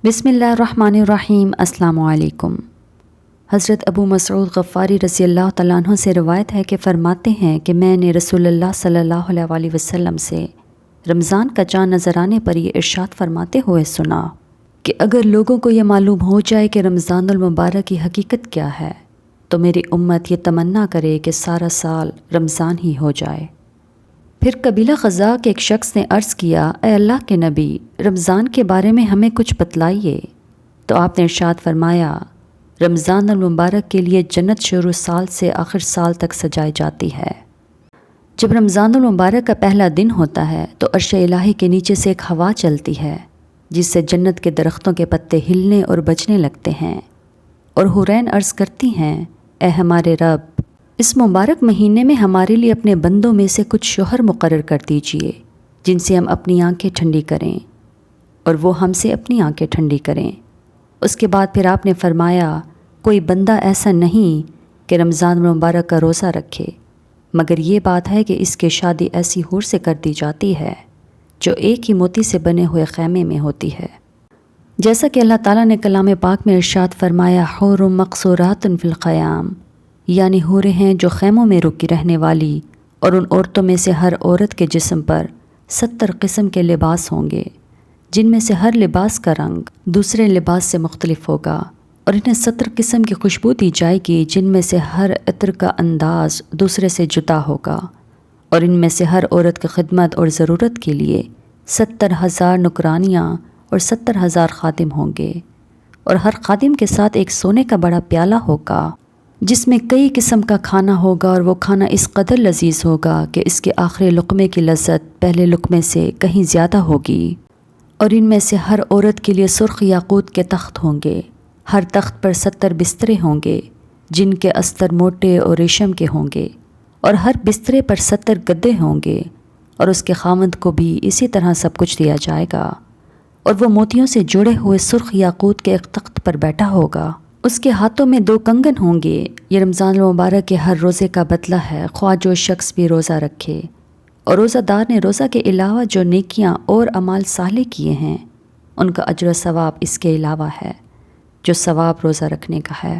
بسم اللہ الرحمن الرحیم۔ السلام علیکم۔ حضرت ابو مسعود غفاری رضی اللہ تعالیٰ عنہ سے روایت ہے کہ فرماتے ہیں کہ میں نے رسول اللہ صلی اللہ علیہ وآلہ وسلم سے رمضان کا چاند نظر آنے پر یہ ارشاد فرماتے ہوئے سنا کہ اگر لوگوں کو یہ معلوم ہو جائے کہ رمضان المبارک کی حقیقت کیا ہے تو میری امت یہ تمنا کرے کہ سارا سال رمضان ہی ہو جائے۔ پھر قبیلہ خزاع کے ایک شخص نے عرض کیا، اے اللہ کے نبی، رمضان کے بارے میں ہمیں کچھ بتلائیے۔ تو آپ نے ارشاد فرمایا، رمضان المبارک کے لیے جنت شروع سال سے آخر سال تک سجائی جاتی ہے۔ جب رمضان المبارک کا پہلا دن ہوتا ہے تو عرش الہی کے نیچے سے ایک ہوا چلتی ہے جس سے جنت کے درختوں کے پتے ہلنے اور بجنے لگتے ہیں، اور حورین عرض کرتی ہیں، اے ہمارے رب، اس مبارک مہینے میں ہمارے لیے اپنے بندوں میں سے کچھ شوہر مقرر کر دیجئے جن سے ہم اپنی آنکھیں ٹھنڈی کریں اور وہ ہم سے اپنی آنکھیں ٹھنڈی کریں۔ اس کے بعد پھر آپ نے فرمایا، کوئی بندہ ایسا نہیں کہ رمضان مبارک کا روزہ رکھے، مگر یہ بات ہے کہ اس کی شادی ایسی حور سے کر دی جاتی ہے جو ایک ہی موتی سے بنے ہوئے خیمے میں ہوتی ہے۔ جیسا کہ اللہ تعالیٰ نے کلام پاک میں ارشاد فرمایا، حور مقصورات فی الخیام، یعنی حوریں ہیں جو خیموں میں رکی رہنے والی، اور ان عورتوں میں سے ہر عورت کے جسم پر 70 قسم کے لباس ہوں گے جن میں سے ہر لباس کا رنگ دوسرے لباس سے مختلف ہوگا، اور انہیں 70 قسم کی خوشبو دی جائے گی جن میں سے ہر عطر کا انداز دوسرے سے جدا ہوگا، اور ان میں سے ہر عورت کی خدمت اور ضرورت کے لیے 70,000 نوکرانیاں اور 70,000 خادم ہوں گے، اور ہر خادم کے ساتھ ایک سونے کا بڑا پیالہ ہوگا جس میں کئی قسم کا کھانا ہوگا، اور وہ کھانا اس قدر لذیذ ہوگا کہ اس کے آخری لقمے کی لذت پہلے لقمے سے کہیں زیادہ ہوگی، اور ان میں سے ہر عورت کے لیے سرخ یاقوت کے تخت ہوں گے، ہر تخت پر 70 بسترے ہوں گے جن کے استر موٹے اور ریشم کے ہوں گے، اور ہر بسترے پر 70 گدے ہوں گے، اور اس کے خاوند کو بھی اسی طرح سب کچھ دیا جائے گا، اور وہ موتیوں سے جڑے ہوئے سرخ یاقوت کے ایک تخت پر بیٹھا ہوگا، اس کے ہاتھوں میں 2 کنگن ہوں گے۔ یہ رمضان المبارک کے ہر روزے کا بدلہ ہے، خواہ جو شخص بھی روزہ رکھے، اور روزہ دار نے روزہ کے علاوہ جو نیکیاں اور اعمال صالح کیے ہیں ان کا اجر و ثواب اس کے علاوہ ہے جو ثواب روزہ رکھنے کا ہے۔